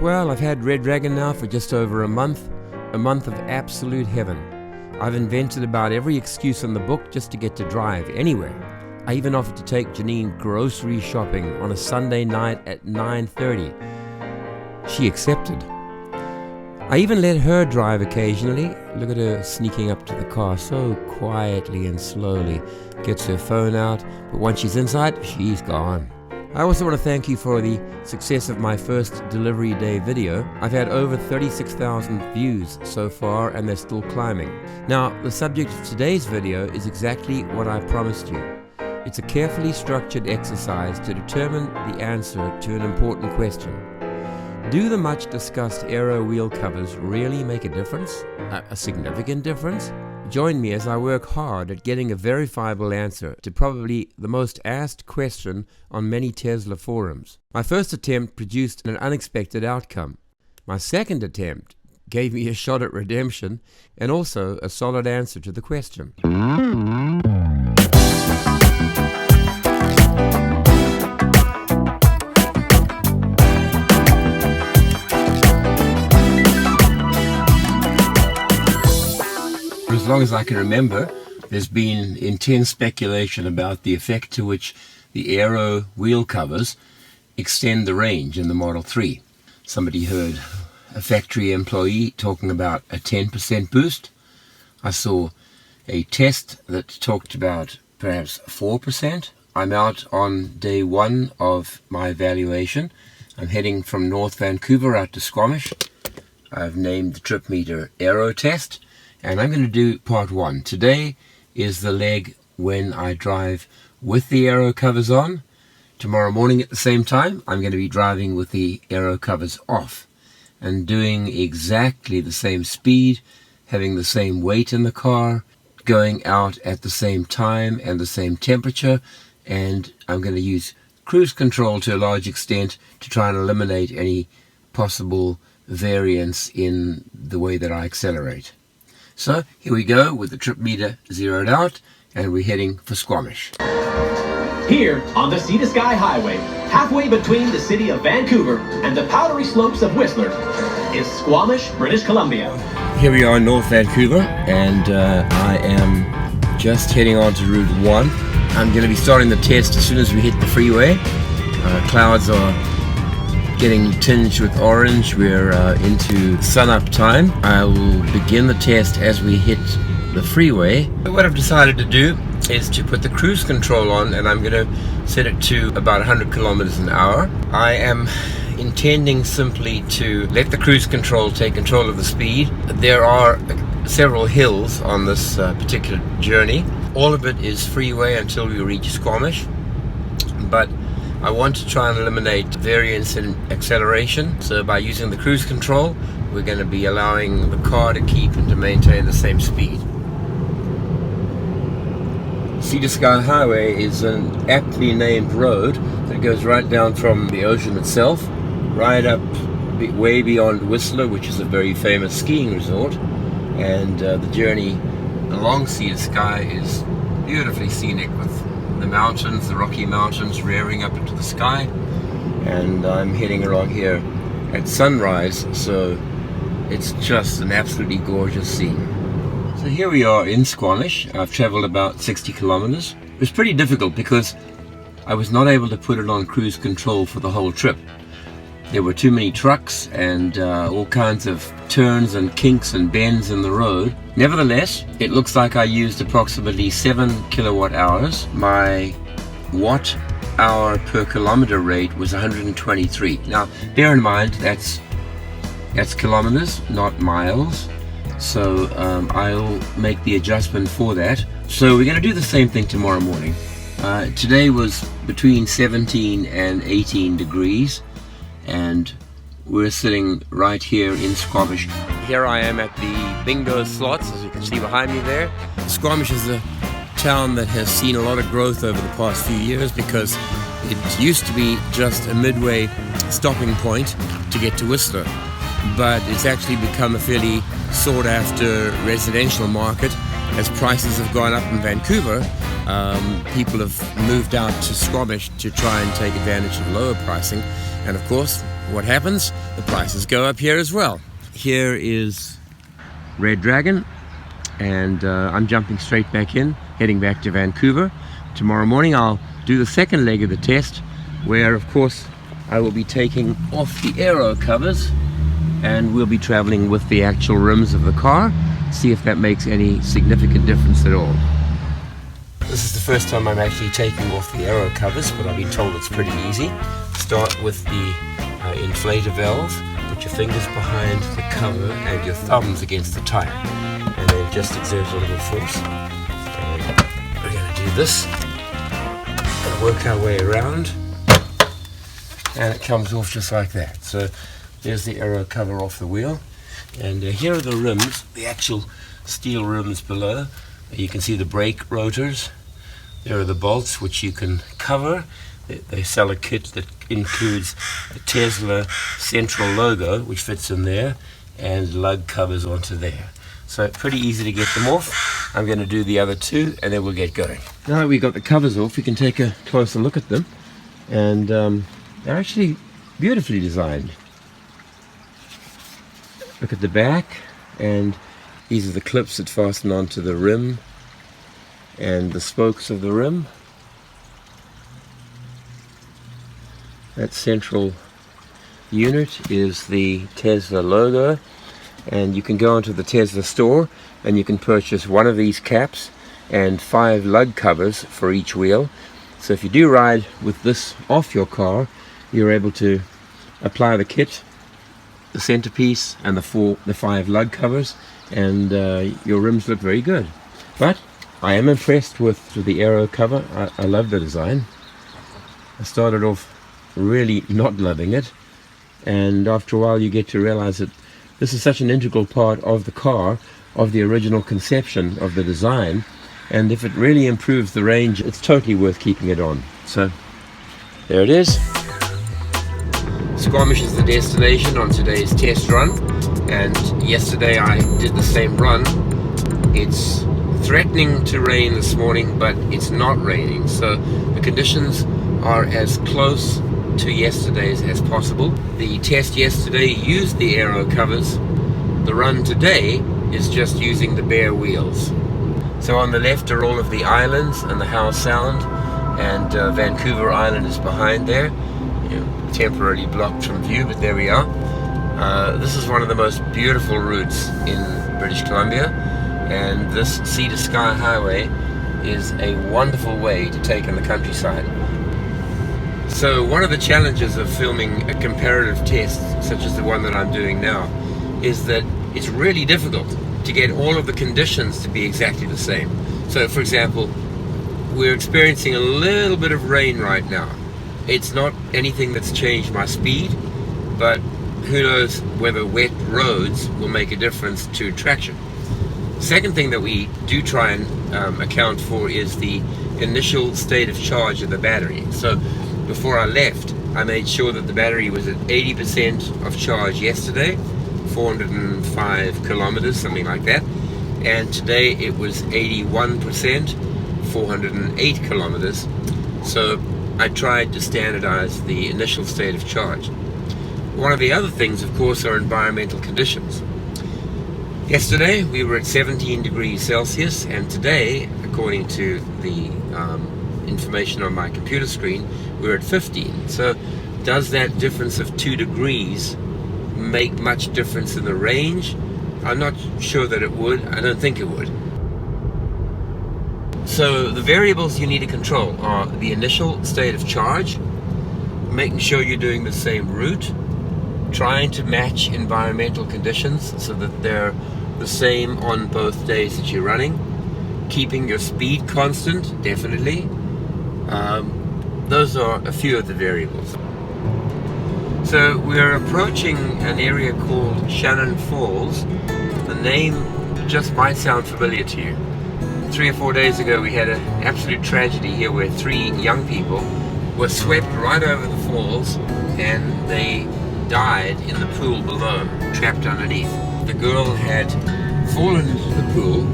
Well, I've had Red Dragon now for just over a month of absolute heaven. I've invented about every excuse in the book just to get to drive anywhere. I even offered to take Janine grocery shopping on a Sunday night at 9:30. She accepted. I even let her drive occasionally. Look at her sneaking up to the car so quietly and slowly. Gets her phone out, but once she's inside, she's gone. I also want to thank you for the success of my first delivery day video. I've had over 36,000 views so far, and they're still climbing. Now, the subject of today's video is exactly what I promised you. It's a carefully structured exercise to determine the answer to an important question. Do the much discussed Aero wheel covers really make a difference? A significant difference? Join me as I work hard at getting a verifiable answer to probably the most asked question on many Tesla forums. My first attempt produced an unexpected outcome. My second attempt gave me a shot at redemption and also a solid answer to the question. As long as I can remember, there's been intense speculation about the effect to which the Aero wheel covers extend the range in the Model 3. Somebody heard a factory employee talking about a 10% boost. I saw a test that talked about perhaps 4%. I'm out on day one of my evaluation. I'm heading from North Vancouver out to Squamish. I've named the trip meter Aero test. And I'm going to do part one. Today is the leg when I drive with the Aero covers on. Tomorrow morning at the same time, I'm going to be driving with the Aero covers off and doing exactly the same speed, having the same weight in the car, going out at the same time and the same temperature. And I'm going to use cruise control to a large extent to try and eliminate any possible variance in the way that I accelerate. So here we go with the trip meter zeroed out, and we're heading for Squamish. Here on the Sea to Sky Highway, halfway between the city of Vancouver and the powdery slopes of Whistler, is Squamish, British Columbia. Here we are in North Vancouver, and I am just heading on to Route 1. I'm going to be starting the test as soon as we hit the freeway. Clouds are getting tinged with orange. We're into sun-up time. I will begin the test as we hit the freeway. What I've decided to do is to put the cruise control on, and I'm going to set it to about 100 kilometers an hour. I am intending simply to let the cruise control take control of the speed. There are several hills on this particular journey. All of it is freeway until we reach Squamish, but I want to try and eliminate variance in acceleration. So by using the cruise control, we're going to be allowing the car to keep and to maintain the same speed. Sea to Sky Highway is an aptly named road that goes right down from the ocean itself, right up way beyond Whistler, which is a very famous skiing resort. And the journey along Sea to Sky is beautifully scenic with the mountains, the Rocky Mountains rearing up into the sky, and I'm heading along here at sunrise, so it's just an absolutely gorgeous scene. So here we are in Squamish. I've traveled about 60 kilometers. It was pretty difficult because I was not able to put it on cruise control for the whole trip. There were too many trucks and all kinds of turns and kinks and bends in the road. Nevertheless, it looks like I used approximately 7 kilowatt hours. My watt hour per kilometer rate was 123. Now, bear in mind that's kilometers, not miles. So I'll make the adjustment for that. So we're going to do the same thing tomorrow morning. Today was between 17 and 18 degrees. And we're sitting right here in Squamish. Here I am at the bingo slots, as you can see behind me there. Squamish is a town that has seen a lot of growth over the past few years because it used to be just a midway stopping point to get to Whistler. But it's actually become a fairly sought after residential market. As prices have gone up in Vancouver, people have moved out to Squamish to try and take advantage of lower pricing. And of course, what happens? The prices go up here as well. Here is Red Dragon, and I'm jumping straight back in, heading back to Vancouver. Tomorrow morning I'll do the second leg of the test, where of course I will be taking off the Aero covers and we'll be traveling with the actual rims of the car, see if that makes any significant difference at all. This is the first time I'm actually taking off the Aero covers, but I've been told it's pretty easy. Start with the inflator valve, put your fingers behind the cover and your thumbs against the tire, and then just exert a little force. And we're going to do this and work our way around, and it comes off just like that. So there's the Aero cover off the wheel, and here are the rims, the actual steel rims below. You can see the brake rotors. There are the bolts which you can cover. They sell a kit that includes a Tesla central logo which fits in there, and lug covers onto there. So pretty easy to get them off. I'm going to do the other two and then we'll get going. Now that we've got the covers off, we can take a closer look at them, and they're actually beautifully designed. Look at the back, and these are the clips that fasten onto the rim and the spokes of the rim. That central unit is the Tesla logo, and you can go into the Tesla store and you can purchase one of these caps and 5 lug covers for each wheel. So if you do ride with this off your car, you're able to apply the kit, the centerpiece, and the 5 lug covers, and your rims look very good. But I am impressed with the Aero cover. I love the design. I started off really not loving it, and after a while you get to realize that this is such an integral part of the car, of the original conception of the design, and if it really improves the range, it's totally worth keeping it on. So there it is. Squamish is the destination on today's test run, and yesterday I did the same run. It's threatening to rain this morning, but it's not raining, so the conditions are as close to yesterday's as possible. The test yesterday used the Aero covers. The run today is just using the bare wheels. So on the left are all of the islands and the Howe Sound, and Vancouver Island is behind there, temporarily blocked from view, but there we are. This is one of the most beautiful routes in British Columbia, and this Sea to Sky Highway is a wonderful way to take in the countryside. So one of the challenges of filming a comparative test such as the one that I'm doing now is that it's really difficult to get all of the conditions to be exactly the same. So for example, we're experiencing a little bit of rain right now. It's not anything that's changed my speed, but who knows whether wet roads will make a difference to traction. Second thing that we do try and account for is the initial state of charge of the battery. So before I left, I made sure that the battery was at 80% of charge yesterday, 405 kilometers, something like that, and today it was 81%, 408 kilometers. So I tried to standardize the initial state of charge. One of the other things, of course, are environmental conditions. Yesterday we were at 17 degrees Celsius, and today, according to the information on my computer screen, we're at 15. So does that difference of 2 degrees make much difference in the range? I'm not sure that it would. I don't think it would. So the variables you need to control are the initial state of charge, making sure you're doing the same route, trying to match environmental conditions so that they're the same on both days that you're running, keeping your speed constant, definitely. Those are a few of the variables. So we're approaching an area called Shannon Falls. The name just might sound familiar to you. 3 or 4 days ago we had an absolute tragedy here where 3 young people were swept right over the falls and they died in the pool below, trapped underneath. The girl had fallen into the pool,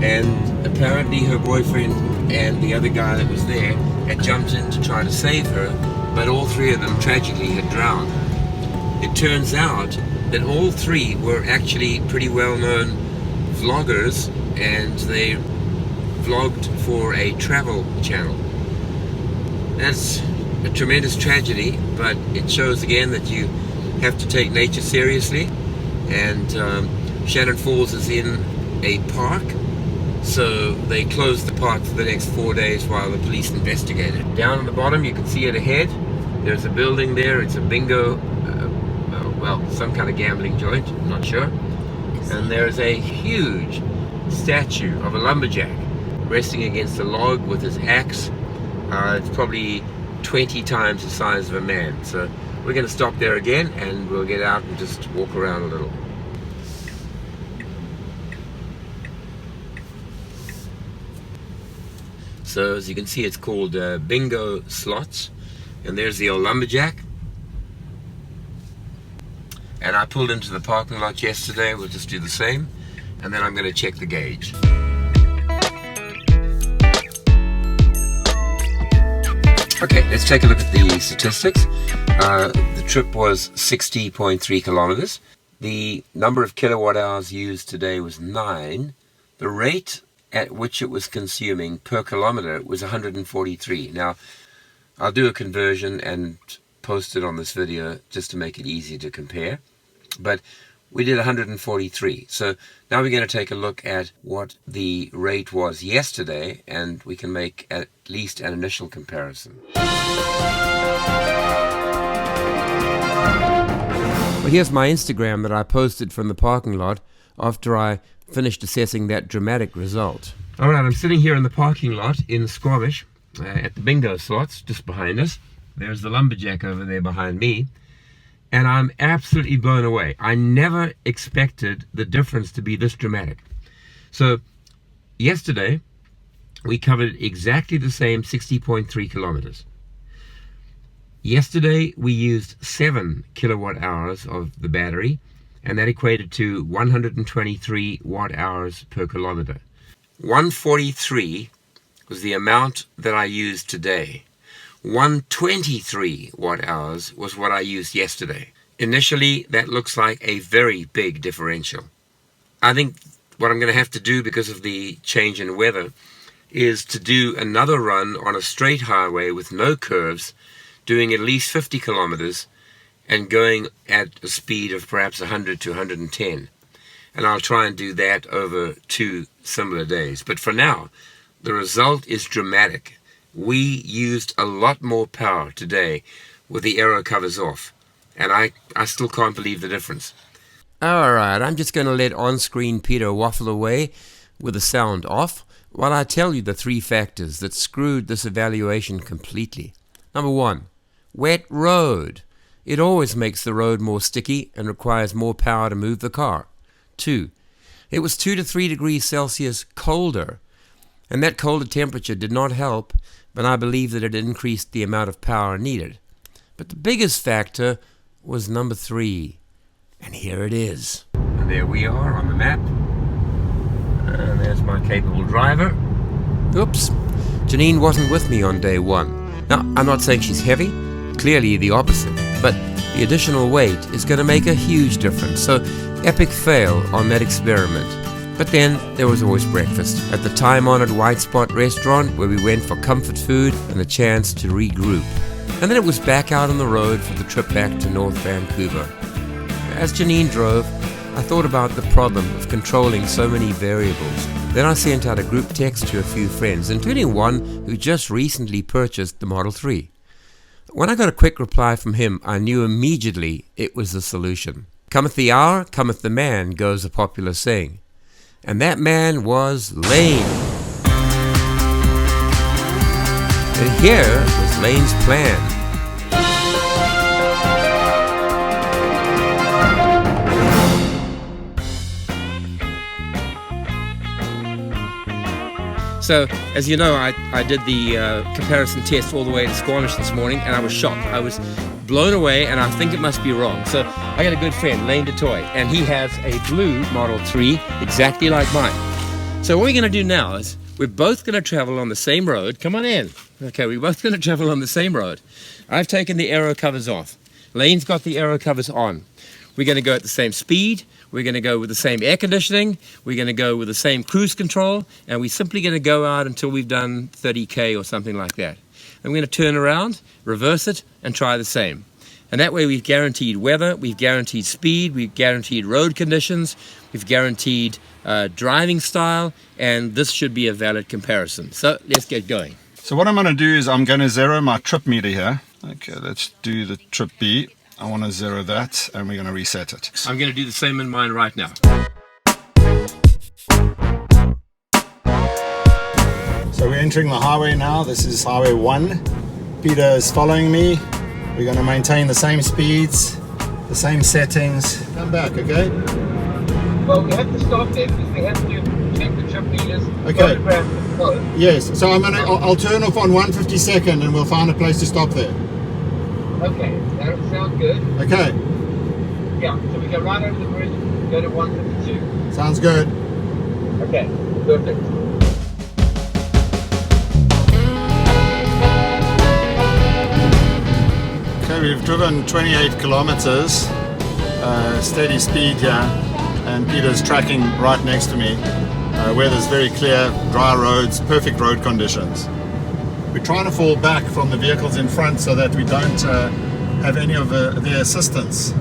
and apparently her boyfriend and the other guy that was there had jumped in to try to save her, but all 3 of them tragically had drowned. it turns out that all three were actually pretty well-known vloggers, and they vlogged for a travel channel. That's a tremendous tragedy, but it shows again that you have to take nature seriously. And Shannon Falls is in a park, so they closed the park for the next 4 days while the police investigated. Down on the bottom you can see it ahead. There's a building there. It's a bingo, well, some kind of gambling joint, I'm not sure. And there's a huge statue of a lumberjack resting against a log with his axe. It's probably 20 times the size of a man. So we're going to stop there again, and we'll get out and just walk around a little. So as you can see, it's called bingo slots, and there's the old lumberjack. And I pulled into the parking lot yesterday. We'll just do the same, and then I'm going to check the gauge. Okay, let's take a look at the statistics. The trip was 60.3 kilometers. The number of kilowatt hours used today was 9. The rate at which it was consuming per kilometer was 143. Now, I'll do a conversion and post it on this video just to make it easy to compare. But we did 143. So now we're going to take a look at what the rate was yesterday, and we can make at least an initial comparison. Well, here's my Instagram that I posted from the parking lot after I finished assessing that dramatic result. All right, I'm sitting here in the parking lot in Squamish at the bingo slots just behind us. There's the lumberjack over there behind me. And I'm absolutely blown away. I never expected the difference to be this dramatic. So yesterday, we covered exactly the same 60.3 kilometers. Yesterday, we used 7 kilowatt hours of the battery, and that equated to 123 watt hours per kilometer. 143 was the amount that I used today. 123 watt hours was what I used yesterday. Initially, that looks like a very big differential. I think what I'm going to have to do because of the change in weather is to do another run on a straight highway with no curves, doing at least 50 kilometers and going at a speed of perhaps 100 to 110. And I'll try and do that over 2 similar days. But for now, the result is dramatic. We used a lot more power today with the Aero covers off, and I still can't believe the difference. Alright, I'm just going to let on-screen Peter waffle away with the sound off while I tell you the 3 factors that screwed this evaluation completely. Number 1, wet road. It always makes the road more sticky and requires more power to move the car. 2, it was 2 to 3 degrees Celsius colder, and that colder temperature did not help, but I believe that it increased the amount of power needed. But the biggest factor was number 3, and here it is. And there we are on the map, and there's my capable driver. Oops, Janine wasn't with me on day 1. Now, I'm not saying she's heavy, clearly the opposite, but the additional weight is going to make a huge difference, so epic fail on that experiment. But then there was always breakfast at the time-honored White Spot restaurant where we went for comfort food and a chance to regroup. And then it was back out on the road for the trip back to North Vancouver. As Janine drove, I thought about the problem of controlling so many variables. Then I sent out a group text to a few friends, including one who just recently purchased the Model 3. When I got a quick reply from him, I knew immediately it was the solution. Cometh the hour, cometh the man, goes a popular saying. And that man was Lane. And here was Lane's plan. So, as you know, I did the comparison test all the way to Squamish this morning, and I was shocked. I was blown away, and I think it must be wrong. So, I got a good friend, Lane DeToy, and he has a blue Model 3 exactly like mine. So, what we're going to do now is we're both going to travel on the same road. Come on in. Okay, we're both going to travel on the same road. I've taken the Aero covers off. Lane's got the aero covers on. We're going to go at the same speed. We're going to go with the same air conditioning. We're going to go with the same cruise control. And we're simply going to go out until we've done 30K or something like that. And we're going to turn around, reverse it, and try the same. And that way we've guaranteed weather, we've guaranteed speed, we've guaranteed road conditions, we've guaranteed driving style, and this should be a valid comparison. So let's get going. So what I'm going to do is I'm going to zero my trip meter here. Okay, let's do the trip B. I want to zero that, and we're going to reset it. I'm going to do the same in mine right now. So we're entering the highway now. This is Highway 1. Peter is following me. We're going to maintain the same speeds, the same settings. Come back, okay? Well, we have to stop there because we have to check the trip meters. Okay. Photograph the code. Yes, so I'll turn off on 152nd and we'll find a place to stop there. Okay, that sounds good. Okay, Yeah, so we go right over the bridge, go to 152. sounds good. Okay, perfect. Okay, we've driven 28 kilometers, steady speed here, and Peter's tracking right next to me. Weather's very clear, dry roads, perfect road conditions. We're trying to fall back from the vehicles in front so that we don't have any of their assistance.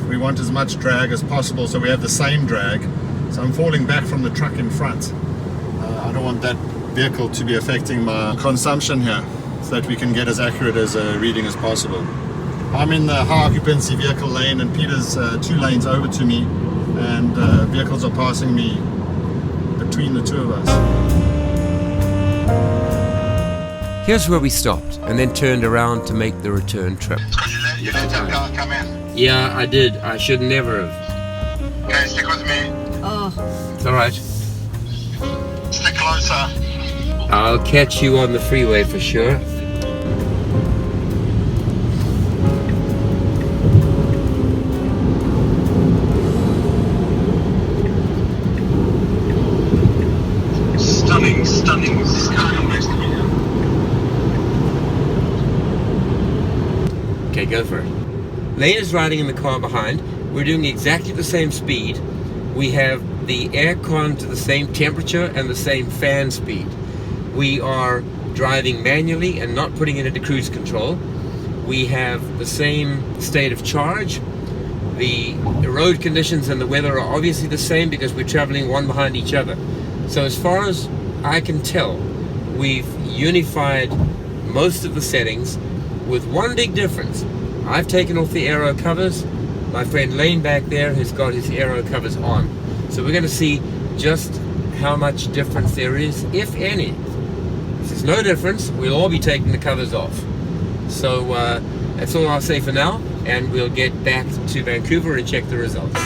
We want as much drag as possible so we have the same drag. So I'm falling back from the truck in front. I don't want that vehicle to be affecting my consumption here, so that we can get as accurate as a reading as possible. I'm in the high occupancy vehicle lane and Peter's 2 lanes over to me, and vehicles are passing me between the two of us. Here's where we stopped and then turned around to make the return trip. You let that car come in. Yeah, I did. I should never have. Okay, stick with me. It's all right. Stick closer. I'll catch you on the freeway for sure. Stunning sky next to me. Okay, go for it. Lane is riding in the car behind. We're doing exactly the same speed. We have the aircon to the same temperature and the same fan speed. We are driving manually and not putting it into cruise control. We have the same state of charge. The road conditions and the weather are obviously the same because we're traveling one behind each other. So as far as I can tell, we've unified most of the settings with one big difference. I've taken off the aero covers. My friend Lane back there has got his aero covers on. So we're going to see just how much difference there is, if any. If there's no difference, we'll all be taking the covers off. So that's all I'll say for now, and we'll get back to Vancouver and check the results.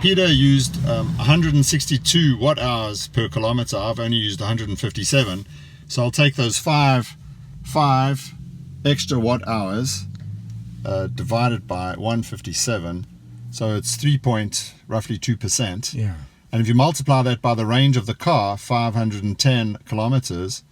Peter used 162 watt hours per kilometer. I've only used 157, so I'll take those five extra watt hours divided by 157, so it's roughly 2%. Yeah. And if you multiply that by the range of the car, 510 kilometers,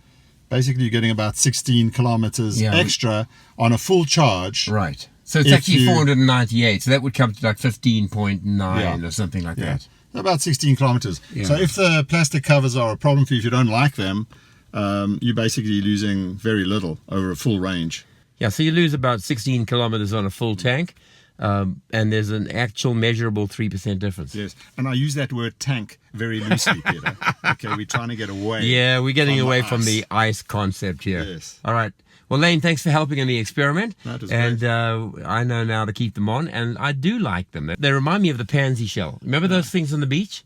basically you're getting about 16 kilometers extra on a full charge. Right. So it's actually 498, so that would come to like 15.9 or something like that. About 16 kilometers. Yeah. So if the plastic covers are a problem for you, if you don't like them, you're basically losing very little over a full range. Yeah, so you lose about 16 kilometers on a full tank, and there's an actual measurable 3% difference. Yes, and I use that word tank very loosely, Peter. Okay, we're trying to get away. Yeah, we're getting from away the from ice. the ice concept here. Yes. All right. Well, Lane, thanks for helping in the experiment. That was and great. I know now to keep them on, and I do like them. They remind me of the pansy shell. Remember those things on the beach?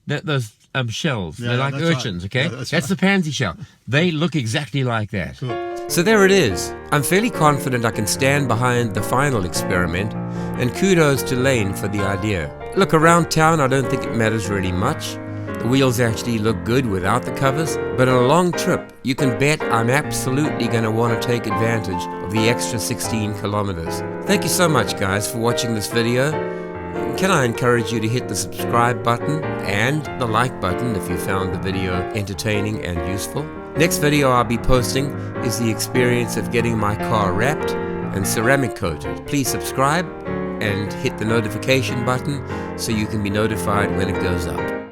Those shells. Yeah, They're like that's urchins, right. okay? Yeah, that's the pansy shell. They look exactly like that. Cool. So there it is. I'm fairly confident I can stand behind the final experiment, and kudos to Lane for the idea. Look, around town I don't think it matters really much. The wheels actually look good without the covers, but on a long trip you can bet I'm absolutely going to want to take advantage of the extra 16 kilometers. Thank you so much guys for watching this video. Can I encourage you to hit the subscribe button and the like button if you found the video entertaining and useful. Next video I'll be posting is the experience of getting my car wrapped and ceramic coated. Please subscribe and hit the notification button so you can be notified when it goes up.